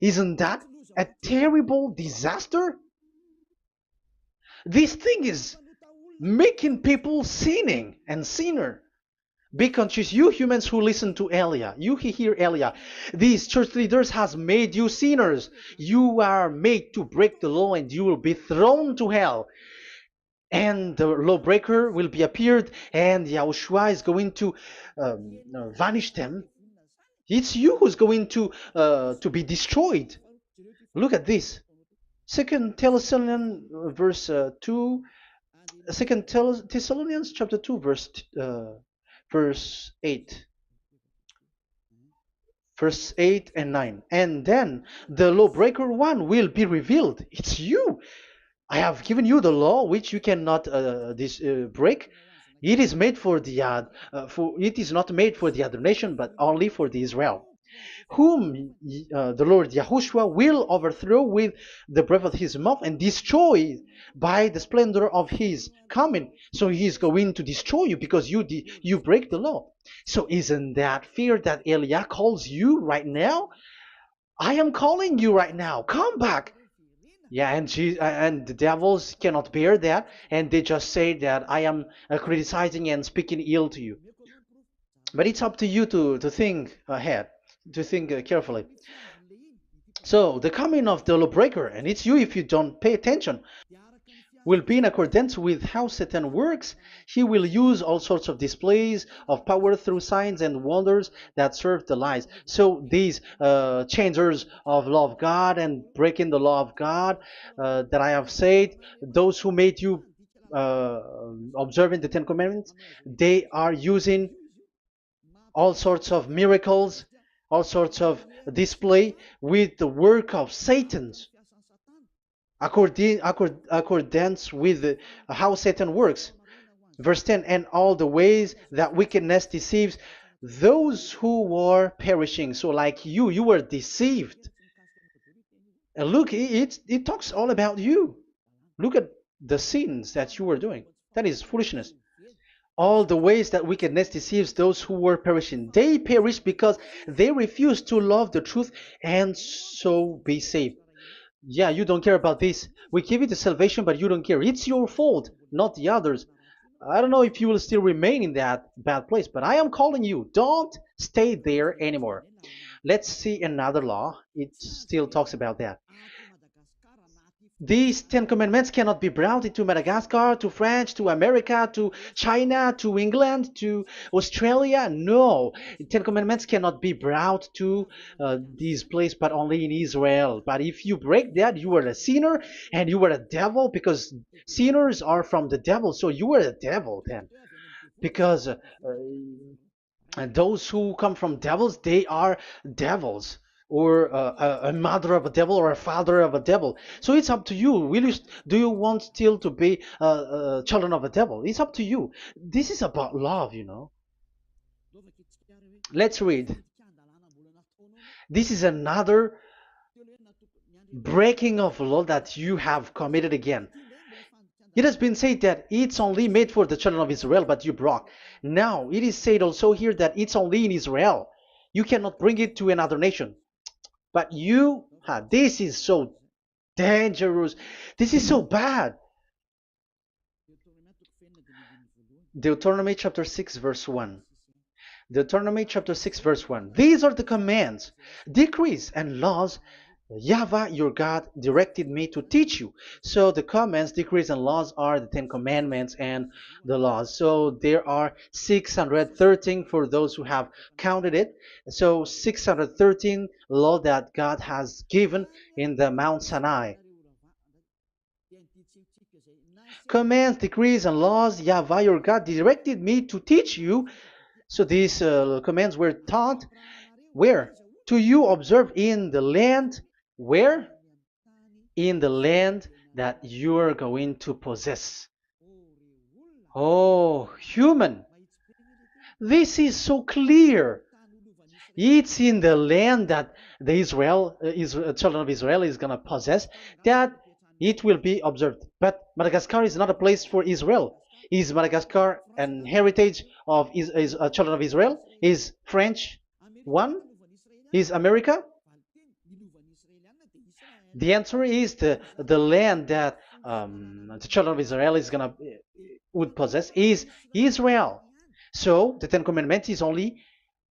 Isn't that a terrible disaster? This thing is making people sinning and sinner. Be conscious, you humans who listen to Elia, you hear Elia. These church leaders has made you sinners. You are made to break the law and you will be thrown to hell. And the lawbreaker will be appeared, and Yahushua is going to vanish them. It's you who's going to be destroyed. Look at this. Second Thessalonians verse 2. Second Thessalonians chapter 2 verse 8. Verse 8 and 9. And then the lawbreaker one will be revealed. It's you. I have given you the law which you cannot break. It is made for the it is not made for the other nation, but only for the Israel, whom the Lord Yahushua will overthrow with the breath of his mouth and destroy by the splendor of his coming. So he is going to destroy you because you break the law. So isn't that fear that Elia calls you right now? I am calling you right now. Come back. Yeah, and the devils cannot bear that, and they just say that I am criticizing and speaking ill to you. But it's up to you to think ahead, to think carefully. So the coming of the lawbreaker, and it's you if you don't pay attention, will be in accordance with how Satan works. He will use all sorts of displays of power through signs and wonders that serve the lies. So these changers of law of God and breaking the law of God that I have said, those who made you observing the Ten Commandments, they are using all sorts of miracles, all sorts of display with the work of Satan's accordance with how Satan works. Verse 10, and all the ways that wickedness deceives those who were perishing. So like you were deceived. And look, it talks all about you. Look at the sins that you were doing. That is foolishness. All the ways that wickedness deceives those who were perishing. They perish because they refuse to love the truth and so be saved. Yeah, you don't care about this. We give you the salvation, but you don't care. It's your fault, not the others. I don't know if you will still remain in that bad place, but I am calling you. Don't stay there anymore. Let's see another law. It still talks about that. These Ten Commandments cannot be brought into Madagascar, to France, to America, to China, to England, to Australia. No, Ten Commandments cannot be brought to these places, but only in Israel. But if you break that, you are a sinner and you are a devil, because sinners are from the devil. So you are a devil then, because and those who come from devils, they are devils, or a mother of a devil, or a father of a devil. So it's up to you. Do you want still to be children of a devil? It's up to you. This is about love, you know. Let's read. This is another breaking of law that you have committed again. It has been said that it's only made for the children of Israel, but you broke. Now, it is said also here that it's only in Israel. You cannot bring it to another nation. But this is so dangerous. This is so bad. Deuteronomy chapter 6, verse 1. Deuteronomy chapter 6, verse 1. These are the commands, decrees, and laws YAHVAH, your God, directed me to teach you. So the commands, decrees, and laws are the Ten Commandments and the laws. So there are 613 for those who have counted it. So 613 law that God has given in the Mount Sinai. Commands, decrees, and laws YAHVAH, your God, directed me to teach you. So these commands were taught where? To you observe in the land. Where? In the land that you are going to possess. Oh, human. This is so clear. It's in the land that the children of Israel is going to possess, that it will be observed. But Madagascar is not a place for Israel. Is Madagascar an heritage of children of Israel? Is French one? Is America? The answer is the land that the children of Israel would possess is Israel. So the Ten Commandments is only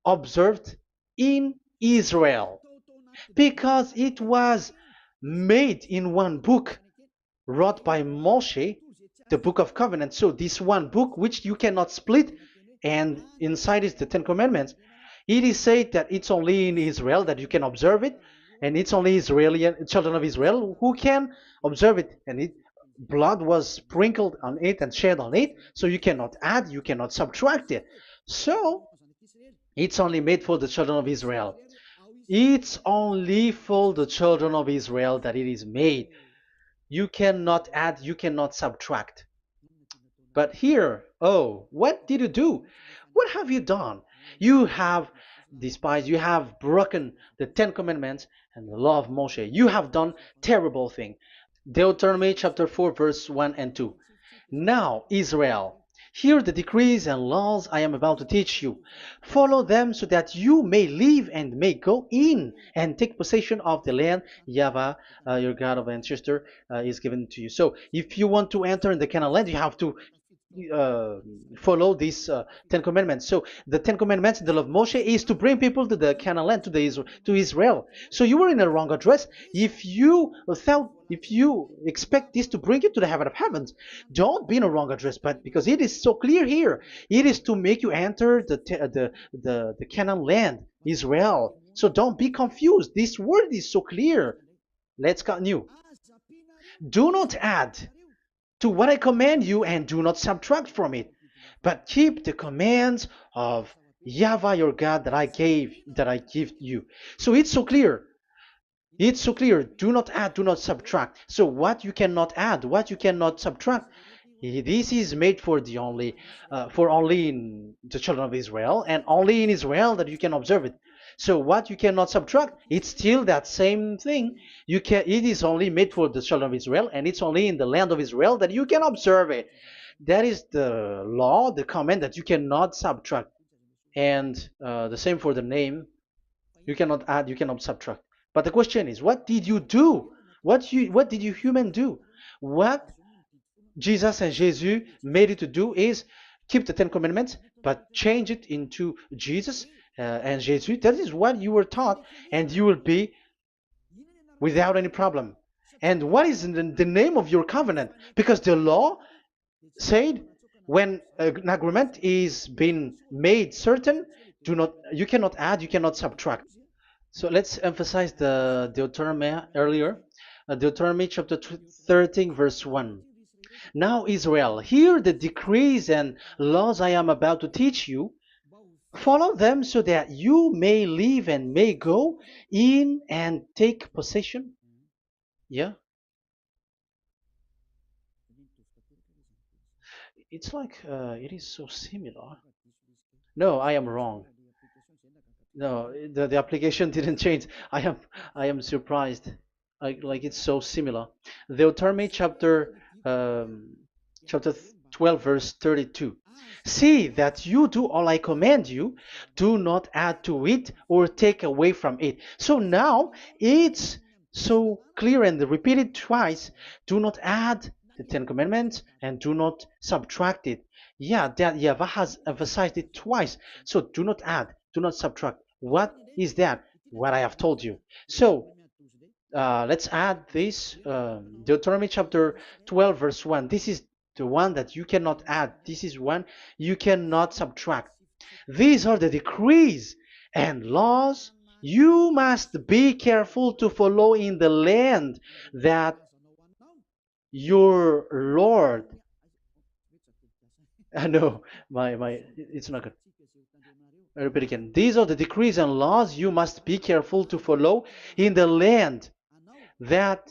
observed in Israel, because it was made in one book wrote by Moshe, the Book of Covenant. So this one book, which you cannot split, and inside is the Ten Commandments. It is said that it's only in Israel that you can observe it, and it's only Israeli children of Israel who can observe it. And blood was sprinkled on it and shed on it, so you cannot add, you cannot subtract it. So it's only made for the children of Israel. It's only for the children of Israel that it is made. You cannot add, you cannot subtract. But here, oh, what did you do? What have you done? You have despised, you have broken the Ten Commandments and the law of Moshe. You have done terrible thing. Deuteronomy chapter 4, verse 1 and 2. Now, Israel, hear the decrees and laws I am about to teach you. Follow them so that you may live and may go in and take possession of the land YAHVAH, your God of ancestor, is given to you. So if you want to enter in the Canaan land, you have to follow these Ten Commandments. So the Ten Commandments, the law of Moshe, is to bring people to the Canaan land, to Israel. So you were in a wrong address. If you expect this to bring you to the heaven of heavens, don't be in a wrong address. But because it is so clear here, it is to make you enter the Canaan land, Israel. So don't be confused. This word is so clear. Let's continue. Do not add to what I command you, and do not subtract from it, but keep the commands of Yahweh your God that I give you. So it's so clear. It's so clear. Do not add, do not subtract. So what you cannot add, what you cannot subtract, this is made for only in the children of Israel, and only in Israel that you can observe it. So what you cannot subtract, it's still that same thing. It is only made for the children of Israel, and it's only in the land of Israel that you can observe it. That is the law, the command that you cannot subtract. And the same for the name. You cannot add, you cannot subtract. But the question is, what did you do? What did you human do? What Jesus and Jesus made you to do is keep the Ten Commandments, but change it into Jesus and Jesus. That is what you were taught, and you will be without any problem. And what is the name of your covenant? Because the law said when an agreement is being made certain, you cannot add, you cannot subtract. So let's emphasize the Deuteronomy earlier. Deuteronomy chapter 13, verse 1. Now, Israel, hear the decrees and laws I am about to teach you. Follow them so that you may live and may go in and take possession. Yeah, it's like it is so similar. No, I am wrong. No, the application didn't change. I am surprised. Like it's so similar. Deuteronomy chapter 12 verse 32. See that you do all I command you, do not add to it or take away from it. So now it's so clear and repeated twice. Do not add the Ten Commandments and do not subtract it. Yeah, that Yahweh has emphasized it twice. So do not add, do not subtract. What is that? What I have told you. So let's add this Deuteronomy chapter 12, verse 1. This is the one that you cannot add. This is one you cannot subtract. These are the decrees and laws you must be careful to follow in the land that your Lord. I know it's not good. I repeat again. These are the decrees and laws you must be careful to follow in the land that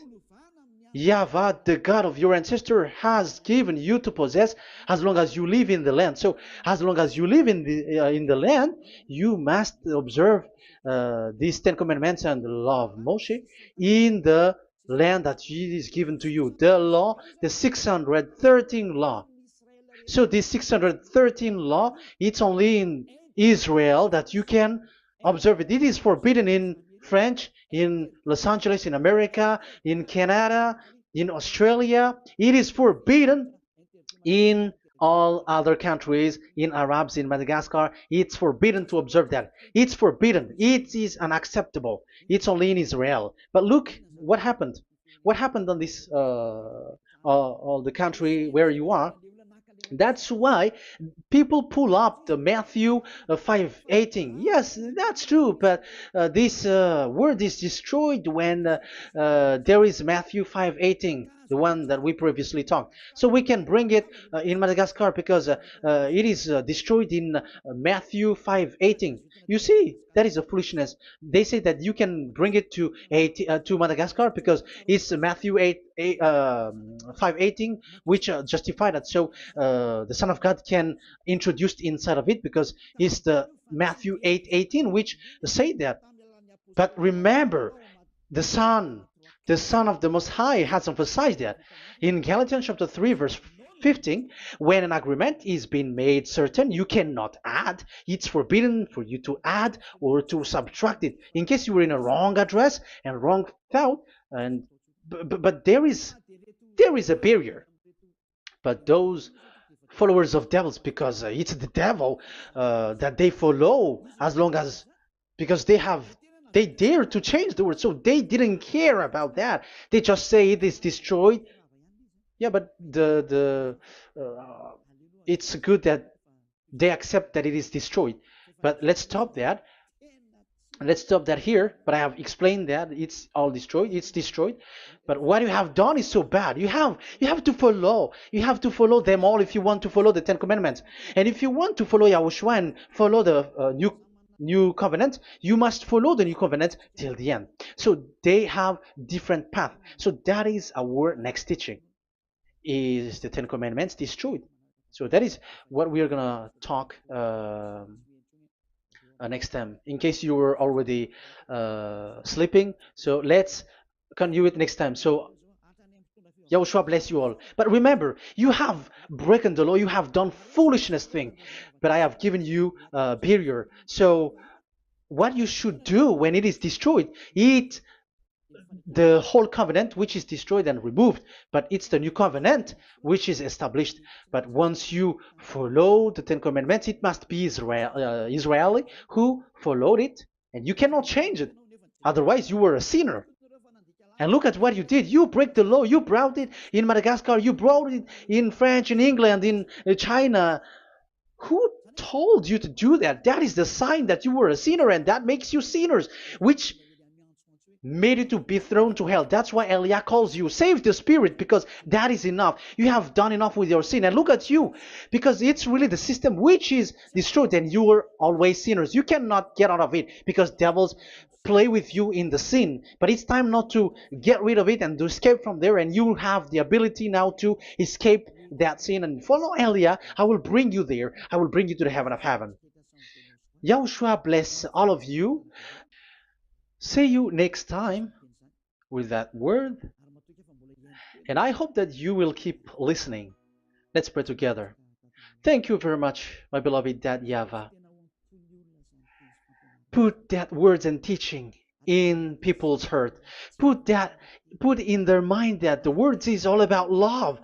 Yahweh, the God of your ancestor, has given you to possess as long as you live in the land. So, as long as you live in the land, you must observe these Ten Commandments and the law of Moshe in the land that is given to you. The law, the 613 law. So this 613 law, it's only in Israel that you can observe it. It is forbidden in French, in Los Angeles, in America, in Canada, in Australia. It is forbidden in all other countries, in Arabs, in Madagascar. It's forbidden to observe that. It's forbidden. It is unacceptable. It's only in Israel. But look what happened. What happened on this all the country where you are? That's why people pull up the Matthew 5:18. Yes, that's true, but this word is destroyed when there is Matthew 5:18, the one that we previously talked. So we can bring it in Madagascar because it is destroyed in Matthew 5:18. You see, that is a foolishness. They say that you can bring it to Madagascar because it's Matthew 5:18, which justify that. So the Son of God can introduce inside of it because it's the Matthew 8:18 which say that. But remember, the Son, the Son of the Most High has emphasized that in Galatians chapter 3 verse 15, when an agreement is being made certain, you cannot add. It's forbidden for you to add or to subtract it. In case you were in a wrong address and wrong thought, and but there is a barrier. But those followers of devils, because it's the devil that they follow, as long as because they dare to change the word, so they didn't care about that. They just say it is destroyed. Yeah, but it's good that they accept that it is destroyed. But let's stop that. Let's stop that here, but I have explained that it's all destroyed, it's destroyed. But what you have done is so bad. You have to follow them all if you want to follow the Ten Commandments. And if you want to follow Yahushua and follow the new covenant, you must follow the new covenant till the end. So they have different path. So that is our next teaching, is the Ten Commandments destroyed. So that is what we are gonna talk next time, in case you were already sleeping. So let's continue it next time. So Yahushua bless you all. But remember, you have broken the law, you have done foolishness thing, but I have given you a barrier. So what you should do when it is destroyed, it the whole covenant which is destroyed and removed, but it's the new covenant which is established. But once you follow the Ten Commandments, it must be Israeli who followed it, and you cannot change it. Otherwise, you were a sinner. And look at what you did. You break the law. You brought it in Madagascar. You brought it in France, in England, in China. Who told you to do that? That is the sign that you were a sinner, and that makes you sinners, which made you to be thrown to hell. That's why Elia calls you, save the spirit, because that is enough. You have done enough with your sin. And look at you, because it's really the system which is destroyed, and you were always sinners. You cannot get out of it because devils play with you in the sin. But it's time not to get rid of it and to escape from there, and you have the ability now to escape that sin and follow Elia. I will bring you there. I will bring you to the heaven of heaven. Yahushua bless all of you. See you next time with that word. And I hope that you will keep listening. Let's pray together. Thank you very much, my beloved Dad YAHVAH. Put that words and teaching in people's heart. Put in their mind that the words is all about love.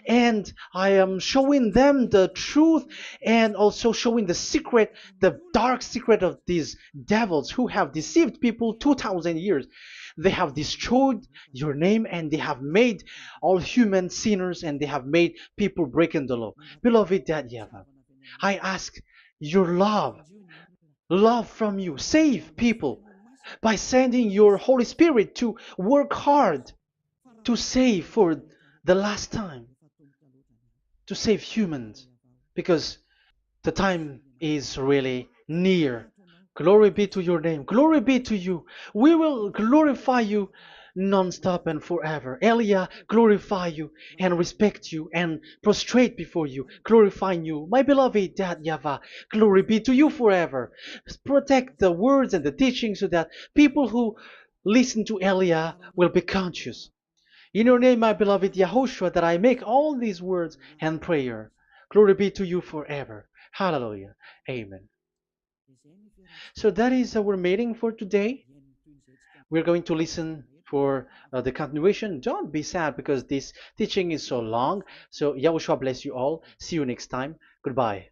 And I am showing them the truth, and also showing the secret, the dark secret of these devils who have deceived people 2,000 years. They have destroyed your name, and they have made all human sinners, and they have made people breaking the law. Beloved Dad YAHVAH, I ask your love from you. Save people by sending your Holy Spirit to work hard to save for the last time, to save humans, because the time is really near. Glory be to your name. Glory be to you. We will glorify you non-stop and forever. Elia, glorify you and respect you and prostrate before you, glorifying you. My beloved Dad YAHVAH, glory be to you forever. Protect the words and the teaching so that people who listen to Elia will be conscious. In your name, my beloved YAHOSHUAH, that I make all these words and prayer. Glory be to you forever. Hallelujah. Amen. So that is our meeting for today. We're going to listen for the continuation. Don't be sad because this teaching is so long. So Yahushua bless you all. See you next time. Goodbye.